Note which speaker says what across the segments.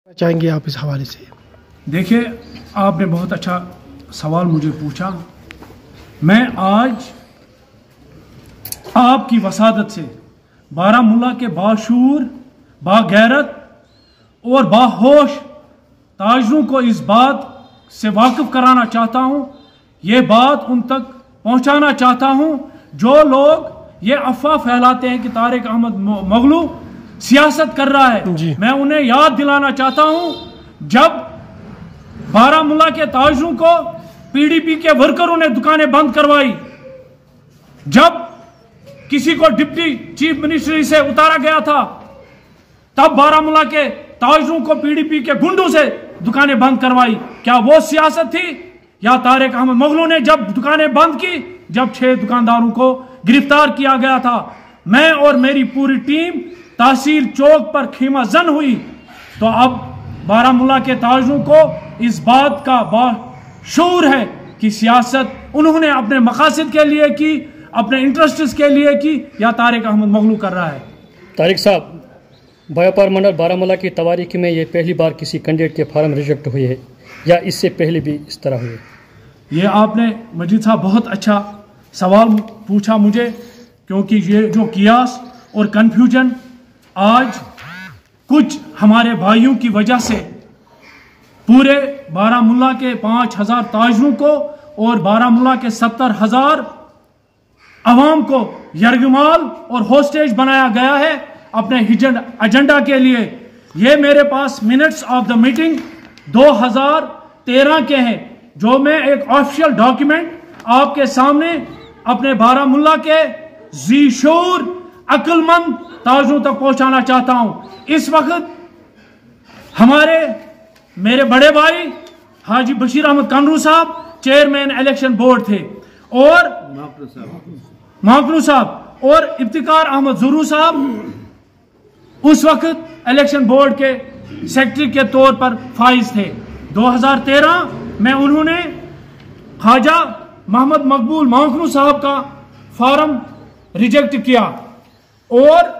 Speaker 1: चाहेंगे आप इस हवाले से?
Speaker 2: देखिए, आपने बहुत अच्छा सवाल मुझे पूछा। मैं आज आपकी वसादत से बारामूला के बाशूर, बागैरत और बाहोश ताजरों को इस बात से वाकिफ कराना चाहता हूँ, ये बात उन तक पहुँचाना चाहता हूँ जो लोग ये अफवाह फैलाते हैं कि तारिक अहमद मगलू सियासत कर रहा है। मैं उन्हें याद दिलाना चाहता हूँ, जब बारामूला के ताजरों को पीडीपी के वर्करों ने दुकानें बंद करवाई, जब किसी को डिप्टी चीफ मिनिस्ट्री से उतारा गया था, तब बारामूला के ताजरों को पीडीपी के गुंडों से दुकानें बंद करवाई। क्या वो सियासत थी? या तारिक अहमद मगलू ने जब दुकानें बंद की, जब 6 दुकानदारों को गिरफ्तार किया गया था, मैं और मेरी पूरी टीम तहसील चौक पर खीमा जन हुई, तो अब बारामूला के ताजरों को इस बात का बाशऊर है कि सियासत उन्होंने अपने मकासद के लिए की, अपने इंटरेस्ट के लिए की, या तारिक अहमद मगलू कर रहा है।
Speaker 3: तारिक साहब, व्यापार मंडल बारामूला की तवारीख में ये पहली बार किसी कैंडिडेट के फार्म रिजेक्ट हुए हैं या इससे पहले भी इस तरह हुए?
Speaker 2: ये आपने मजीद साहब बहुत अच्छा सवाल पूछा मुझे, क्योंकि ये जो कियास और कन्फ्यूजन आज कुछ हमारे भाइयों की वजह से पूरे बारामूला के 5000 ताजरों को और बारामूला के 70,000 अवाम को यरगमाल और होस्टेज बनाया गया है अपने एजेंडा के लिए। ये मेरे पास मिनट्स ऑफ द मीटिंग 2013 के हैं, जो मैं एक ऑफिशियल डॉक्यूमेंट आपके सामने अपने बारामूला के ज़ीशूर अक्लमंद ताजरों तक पहुंचाना चाहता हूं। इस वक्त मेरे बड़े भाई हाजी बशीर अहमद कानरू साहब चेयरमैन इलेक्शन बोर्ड थे, और माकरू साहब और इफ्तिकार अहमद जुरू साहब उस वक्त इलेक्शन बोर्ड के सेक्रेटरी के तौर पर फाइज थे। 2013 में उन्होंने ख्वाजा मोहम्मद मकबूल माकरू साहब का फॉर्म रिजेक्ट किया और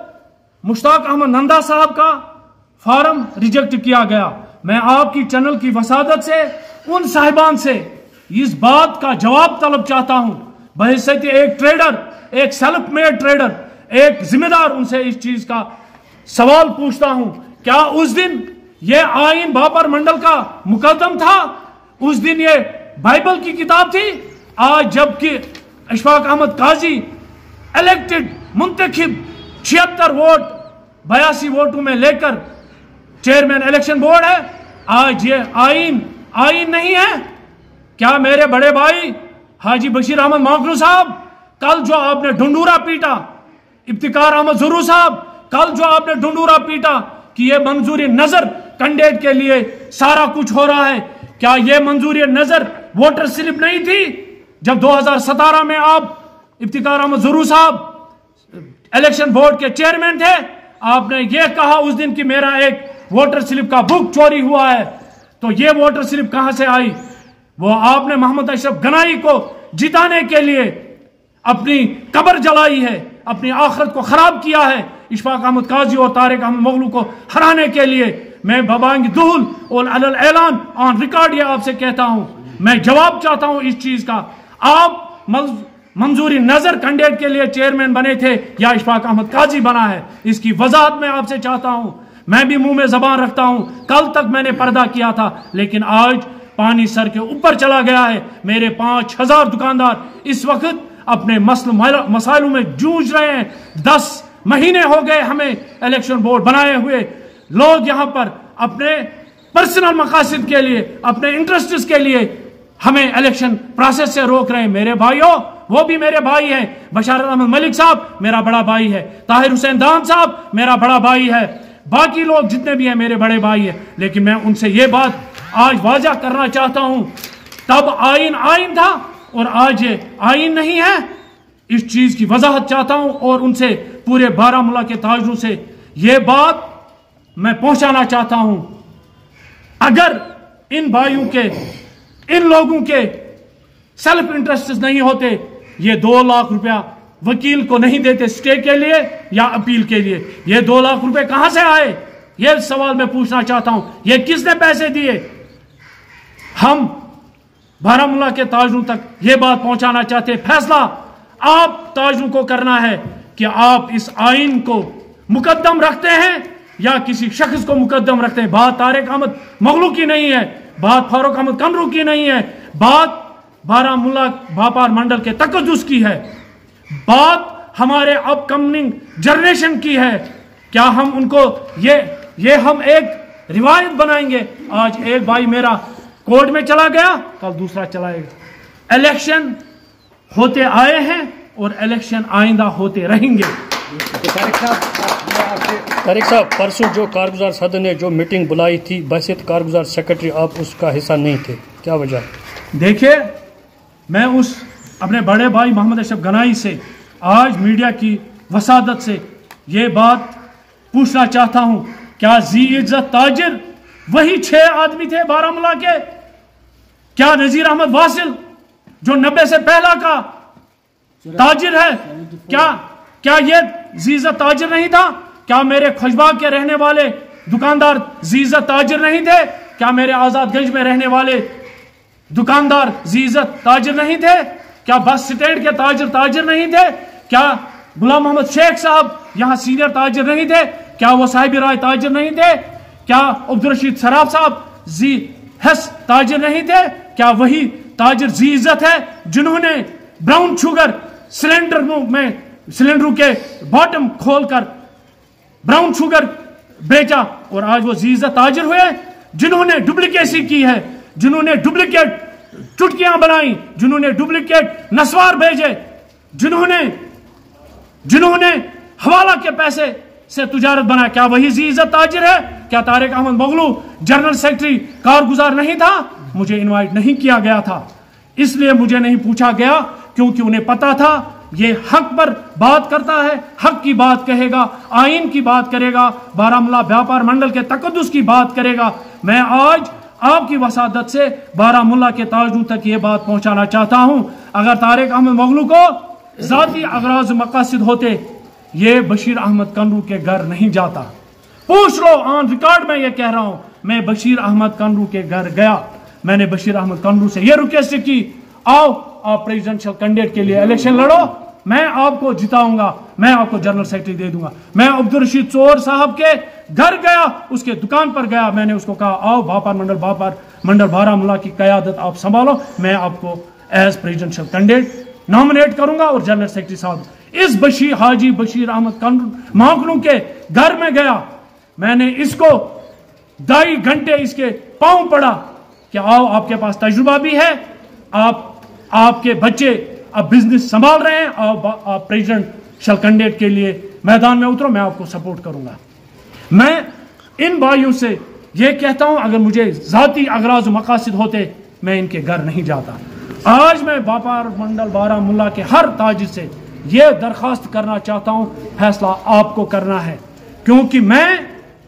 Speaker 2: मुश्ताक अहमद नंदा साहब का फॉर्म रिजेक्ट किया गया। मैं आपकी चैनल की वसादत से उन साहिबान से इस बात का जवाब तलब चाहता हूं, बहैसियत एक ट्रेडर, एक सेल्फ मेड ट्रेडर, एक जिम्मेदार, उनसे इस चीज का सवाल पूछता हूं, क्या उस दिन ये आईन व्यापार मंडल का मुकद्दम था? उस दिन ये बाइबल की किताब थी? आज जबकि इशफाक अहमद काजी इलेक्टेड मुंतखिब 76 वोट 82 वोटों में लेकर चेयरमैन इलेक्शन बोर्ड है, आज ये आईन नहीं है? क्या मेरे बड़े भाई हाजी बशीर अहमद माकरू साहब, कल जो आपने ढूंढूरा पीटा, इफ्तिकार अहमद जुरू साहब, कल जो आपने ढूंढूरा पीटा कि ये मंजूरी नजर कैंडिडेट के लिए सारा कुछ हो रहा है, क्या ये मंजूरी नजर वोटर स्लिप नहीं थी? जब 2017 में आप इफ्तिकार अहमद जुरू साहब इलेक्शन बोर्ड के चेयरमैन थे, आपने ये कहा उस दिन कि मेरा एक वोटर स्लिप का बुक चोरी हुआ है, तो ये वोटर स्लिप कहां से आई? वो आपने मोहम्मद अशरफ गनाई को जिताने के लिए अपनी कब्र जलाई है, अपनी आखिरत को खराब किया है। इशफाक अहमद काजी और तारिक अहमद मगलू को हराने के लिए मैं बबांग दुहुल और अलल ऐलान ऑन रिकॉर्ड ये आपसे कहता हूं, मैं जवाब चाहता हूं इस चीज का। आप मंजूरी नजर कैंडिडेट के लिए चेयरमैन बने थे या इशफाक अहमद काजी बना है? इसकी वजाहत मैं आपसे चाहता हूं। मैं भी मुंह में जबान रखता हूं, कल तक मैंने पर्दा किया था, लेकिन आज पानी सर के ऊपर चला गया है। मेरे 5000 दुकानदार इस वक्त अपने मसाइलों में जूझ रहे हैं। 10 महीने हो गए हमें इलेक्शन बोर्ड बनाए हुए। लोग यहां पर अपने पर्सनल मकासद के लिए, अपने इंटरेस्ट के लिए हमें इलेक्शन प्रोसेस से रोक रहे हैं। मेरे भाइयों, वो भी मेरे भाई हैं। बशारत अहमद मलिक साहब मेरा बड़ा भाई है, ताहिर हुसैन दाम साहब मेरा बड़ा भाई है, बाकी लोग जितने भी हैं मेरे बड़े भाई हैं। लेकिन मैं उनसे ये बात आज वाजा करना चाहता हूं, तब आईन था और आज ये आईन नहीं है। इस चीज की वजाहत चाहता हूं और उनसे, पूरे बारामूला के ताजरों से ये बात मैं पहुंचाना चाहता हूं। अगर इन भाइयों के, इन लोगों के सेल्फ इंटरेस्ट नहीं होते, ये 2 लाख रुपया वकील को नहीं देते स्टे के लिए या अपील के लिए। ये 2 लाख रुपए कहां से आए? यह सवाल मैं पूछना चाहता हूं, ये किसने पैसे दिए? हम बारामूला के ताजरों तक यह बात पहुंचाना चाहते हैं, फैसला आप ताजरों को करना है कि आप इस आइन को मुकद्दम रखते हैं या किसी शख्स को मुकद्दम रखते हैं। बात तारिक अहमद मगलू की नहीं है, बात फारूक अहमद कमरू की नहीं है, बात बारामूला भापार मंडल के तकद्दुस की है, बात हमारे अपकमिंग जनरेशन की है। क्या हम उनको ये हम एक रिवायत बनाएंगे? आज एक भाई मेरा कोर्ट में चला गया, कल दूसरा चलाएगा। इलेक्शन होते आए हैं और इलेक्शन आइंदा होते रहेंगे।
Speaker 3: तारिक साहब, परसों जो कारगुजार सदर ने जो मीटिंग बुलाई थी, बहसीत कारगुजार सेक्रेटरी आप उसका हिस्सा नहीं थे, क्या वजह?
Speaker 2: देखिए, मैं उस अपने बड़े भाई मोहम्मद अशरफ गनाई से आज मीडिया की वसादत से ये बात पूछना चाहता हूं, क्या जी इज्जत ताजिर वही 6 आदमी थे बारामूला के? क्या नजीर अहमद वासिल जो 90 से पहला का ताजिर है, क्या ये जी इज्जत ताजिर नहीं था? क्या मेरे खुशबाग के रहने वाले दुकानदार जी इज्जत ताजिर नहीं थे? क्या मेरे आजादगंज में रहने वाले दुकानदार जी इज्जत ताजिर नहीं थे? क्या बस स्टैंड के ताजिर नहीं थे? क्या गुलाम मोहम्मद शेख साहब यहां सीनियर ताजिर नहीं थे? क्या वो साहिब राय ताजिर नहीं थे? क्या अब्दुल रशीद सराफ साहब जी हस ताजिर नहीं थे? क्या वही ताजिर जी इज्जत है जिन्होंने ब्राउन शुगर सिलेंडरों के बॉटम खोलकर ब्राउन शुगर बेचा और आज वो जी इज्जत ताजिर हुए? जिन्होंने डुप्लीकेसी की है, जिन्होंने डुप्लीकेट चुटकियां बनाई, जिन्होंने डुप्लीकेट नस्वार भेजे, जिन्होंने हवाला के पैसे से तुजारत बनाया, क्या वही जी इज्जत ताजिर है? क्या तारिक अहमद मगलू जनरल सेक्रेटरी कारगुजार नहीं था? मुझे इनवाइट नहीं किया गया था, इसलिए मुझे नहीं पूछा गया, क्योंकि उन्हें पता था ये हक पर बात करता है, हक की बात कहेगा, आइन की बात करेगा, बारामूला व्यापार मंडल के तकद्दुस की बात करेगा। मैं आज आपकी वसादत से बारामूला के ताजरों तक ये बात पहुंचाना चाहता हूं, अगर तारिक अहमद मगलू को जाती अगराज मकासद होते, ये बशीर अहमद कनरू के घर नहीं जाता। पूछ लो, ऑन रिकॉर्ड में ये कह रहा हूं, मैं बशीर अहमद कनरू के घर गया, मैंने बशीर अहमद कनरू से ये रिक्वेस्ट की, आओ आप प्रेसिडेंशियल कैंडिडेट के लिए इलेक्शन लड़ो, मैं आपको जिताऊंगा, मैं आपको जनरल सेक्रेटरी दे दूंगा। मैं अब्दुल रशीद चोर साहब के घर गया, उसके दुकान पर गया, मैंने उसको कहा आओ भापार मंडल बारामूला की क़यादत आप संभालो, मैं आपको एज प्रेसिडेंशियल कैंडिडेट नॉमिनेट करूंगा और जनरल सेक्रेटरी साहब। इस हाजी बशीर अहमद मगलू के घर में गया, मैंने इसको 2.5 घंटे इसके पांव पड़ा कि आओ आपके पास तजुर्बा भी है, आपके बच्चे अब बिजनेस संभाल रहे हैं, आप प्रेसिडेंशियल कैंडिडेट के लिए मैदान में उतरो, मैं आपको सपोर्ट करूंगा। मैं इन भाइयों से ये कहता हूं, अगर मुझे जाती अगराज मकासद होते, मैं इनके घर नहीं जाता। आज मैं व्यापार मंडल बारामूला के हर ताजिर से यह दरखास्त करना चाहता हूं, फैसला आपको करना है, क्योंकि मैं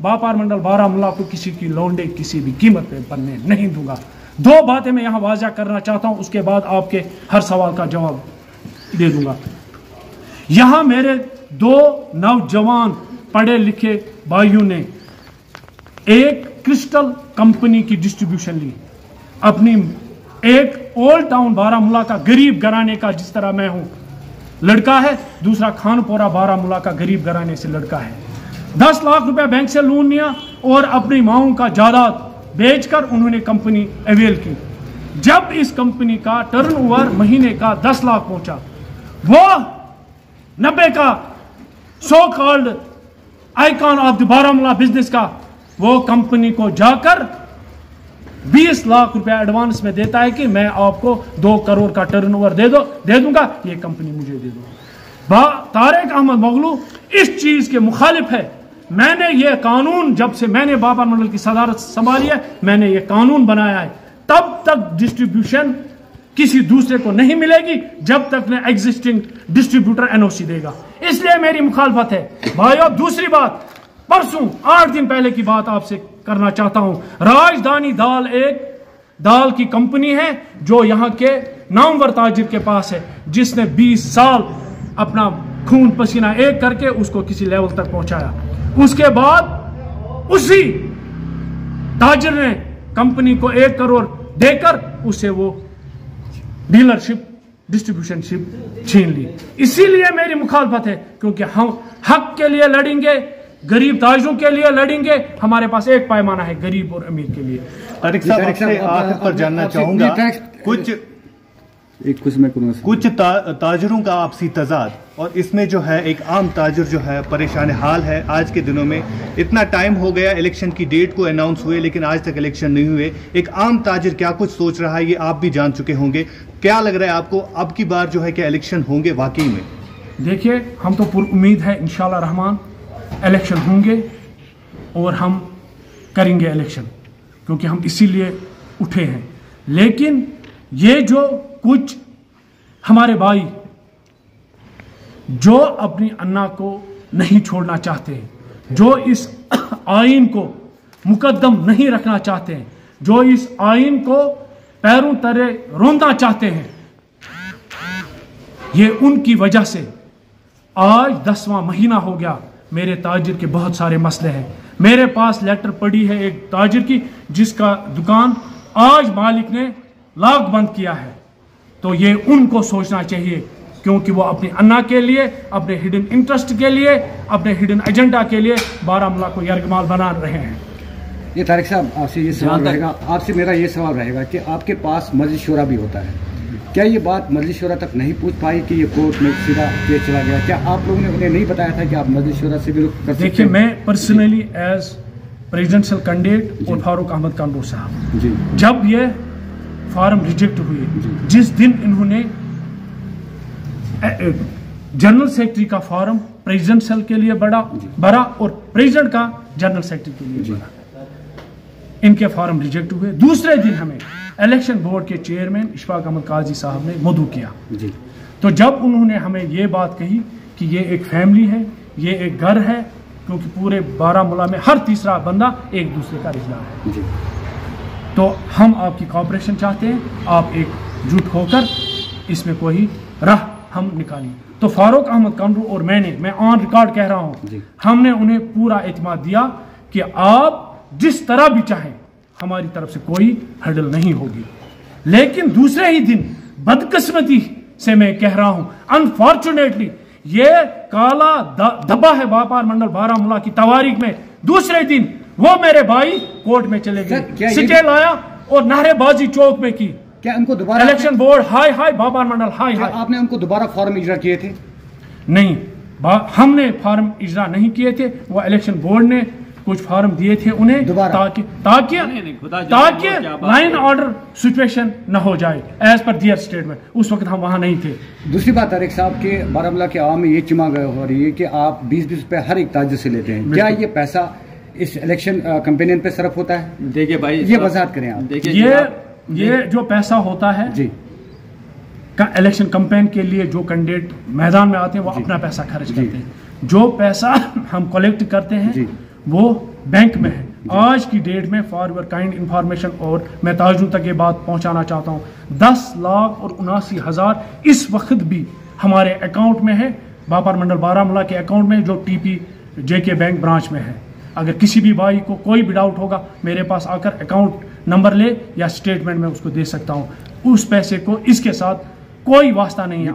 Speaker 2: व्यापार मंडल बारामूला को किसी की लौंडे किसी भी कीमत पे बनने नहीं दूंगा। 2 बातें मैं यहां वाज़ा करना चाहता हूं, उसके बाद आपके हर सवाल का जवाब दे दूंगा। यहां मेरे 2 नौजवान पढ़े लिखे भाइयों ने एक क्रिस्टल कंपनी की डिस्ट्रीब्यूशन ली, अपनी एक ओल्ड टाउन बारामूला का गरीब घराने का, जिस तरह मैं हूं, लड़का है, दूसरा खानपोरा बारामूला का गरीब घराने से लड़का है। 10 लाख रुपए बैंक से लोन लिया और अपनी माओं का जायदाद बेचकर उन्होंने कंपनी अवेल की। जब इस कंपनी का टर्नओवर महीने का 10 लाख पहुंचा, वो 90 का so called icon of the Baramulla business का वो कंपनी को जाकर 20 लाख रुपए एडवांस में देता है कि मैं आपको 2 करोड़ का टर्नओवर दे दूंगा, ये कंपनी मुझे दे दो। तारिक अहमद मगलू इस चीज के मुखालिफ है। मैंने ये कानून, जब से मैंने व्यापार मंडल की सदारत संभाली है, मैंने ये कानून बनाया है, तब तक डिस्ट्रीब्यूशन किसी दूसरे को नहीं मिलेगी जब तक न एग्जिस्टिंग डिस्ट्रीब्यूटर एनओसी देगा। इसलिए मेरी मुखालफत है। भाइयों, दूसरी बात, परसों 8 दिन पहले की बात आपसे करना चाहता हूं। राजधानी दाल एक दाल की कंपनी है जो यहां के नामवर ताजिर के पास है, जिसने 20 साल अपना खून पसीना एक करके उसको किसी लेवल तक पहुंचाया। उसके बाद उसी ताजिर ने कंपनी को 1 करोड़ देकर उसे वो डीलरशिप डिस्ट्रीब्यूशनशिप छीन ली। इसीलिए मेरी मुखालफत है, क्योंकि हम हक के लिए लड़ेंगे, गरीब ताजिरों के लिए लड़ेंगे। हमारे पास एक पैमाना है गरीब और अमीर के लिए।
Speaker 1: तारिक साहब, आपसे आखिर पर जानना चाहूंगा, कुछ ताजिरों का आपसी तजाद, और इसमें जो है एक आम ताजिर जो है परेशान हाल है आज के दिनों में। इतना टाइम हो गया इलेक्शन की डेट को अनाउंस हुए, लेकिन आज तक इलेक्शन नहीं हुए। एक आम ताजिर क्या कुछ सोच रहा है ये आप भी जान चुके होंगे। क्या लग रहा है आपको, अब की बार जो है क्या इलेक्शन होंगे वाकई में?
Speaker 2: देखिए, हम तो पूरी उम्मीद है इंशाल्लाह रहमान इलेक्शन होंगे और हम करेंगे इलेक्शन, क्योंकि हम इसीलिए उठे हैं। लेकिन ये जो कुछ हमारे भाई जो अपनी अन्ना को नहीं छोड़ना चाहते, जो इस आइन को मुकद्दम नहीं रखना चाहते, जो इस आइन को पैरों तले रोंदना चाहते हैं, ये उनकी वजह से आज 10वां महीना हो गया। मेरे ताजिर के बहुत सारे मसले हैं। मेरे पास लेटर पड़ी है एक ताजिर की जिसका दुकान आज मालिक ने लॉक बंद किया है। तो ये उनको सोचना चाहिए, क्योंकि वो अपनी अन्ना के लिए, अपने हिडन इंटरेस्ट के लिए, अपने हिडन एजेंडा के लिए बारामूला को यरगमाल बना रहे हैं।
Speaker 4: ये तारिक साहब, आपसे ये सवाल रहेगा, आपसे मेरा ये सवाल रहेगा कि आपके पास मजलिस शुरा भी होता है, क्या ये बात मजलिस शुरा तक नहीं पूछ पाई कि ये कोर्ट में सीधा केस चला गया? क्या आप लोगों ने उन्हें नहीं बताया था कि आप मजलिस शुरा से भी रुख कर सकते हैं?
Speaker 2: देखिए, मैं पर्सनली एज प्रेसिडेंशियल कैंडिडेट और फारूक अहमद कानूर साहब जी, जब ये फार्म रिजेक्ट हुए, जिस दिन इन्होंने जनरल सेक्रेटरी का फॉर्म प्रेसिडेंशियल के लिए भरा और प्रेसिडेंट का जनरल सेक्रेटरी के लिए भरा, इनके फॉर्म रिजेक्ट हुए। दूसरे दिन हमें इलेक्शन बोर्ड के चेयरमैन इशफाक अहमद काजी साहब ने मदऊ किया जी। तो जब उन्होंने हमें ये बात कही कि ये एक फैमिली है, ये एक घर है, क्योंकि पूरे बारामूला में हर तीसरा बंदा एक दूसरे का रिश्तेदार है जी। तो हम आपकी कॉपरेशन चाहते हैं, आप एकजुट होकर इसमें कोई राह हम निकालें। तो फारूक अहमद कानूर और मैं ऑन रिकॉर्ड कह रहा हूं, हमने उन्हें पूरा एतमाद दिया कि आप जिस तरह भी चाहें, हमारी तरफ से कोई हर्डल नहीं होगी। लेकिन दूसरे ही दिन बदकिस्मती से मैं कह रहा हूं, अनफॉर्चुनेटली ये काला धब्बा है व्यापार मंडल बारामूला की तवारीख में। दूसरे दिन वो मेरे भाई कोर्ट में चले गए, सिटे लाया और नारेबाजी चौक में की।
Speaker 4: क्या उनको दोबारा
Speaker 2: इलेक्शन बोर्ड हाय हाय, व्यापार मंडल हाय हाय।
Speaker 4: आपने उनको दोबारा फॉर्म इजरा किए थे?
Speaker 2: नहीं, हमने फॉर्म इजरा नहीं किए थे। वो इलेक्शन बोर्ड ने कुछ फॉर्म दिए थे उन्हें, ताकि लाइन ऑर्डर सिचुएशन न हो जाए एज पर दियर स्टेटमेंट। उस वक्त हम वहां नहीं थे।
Speaker 4: दूसरी बात तारिक साहब के बारामूला के आवाम में ये चिमा हो रही है कि आप 20-20 रुपए हर एक ताजिर से लेते हैं। क्या ये पैसा इस इलेक्शन कैंपेन पे सरफ होता है?
Speaker 5: देखिए भाई,
Speaker 4: ये वजाहत करें आप।
Speaker 2: ये जो पैसा होता है जी का इलेक्शन कैंपेन के लिए, जो कैंडिडेट मैदान में आते हैं वो अपना पैसा खर्च करते हैं। जो पैसा हम कलेक्ट करते हैं वो बैंक में है। आज की डेट में फॉर योर काइंड इंफॉर्मेशन, और मैं ताजुन तक ये बात पहुंचाना चाहता हूं, 10,79,000 इस वक्त भी हमारे अकाउंट में है, व्यापार मंडल बारामूला के अकाउंट में, जो टीपी जेके बैंक ब्रांच में है। अगर किसी भी भाई को कोई भी डाउट होगा, मेरे पास आकर अकाउंट नंबर ले या स्टेटमेंट में उसको दे सकता हूं। उस पैसे को इसके साथ कोई वास्ता नहीं है।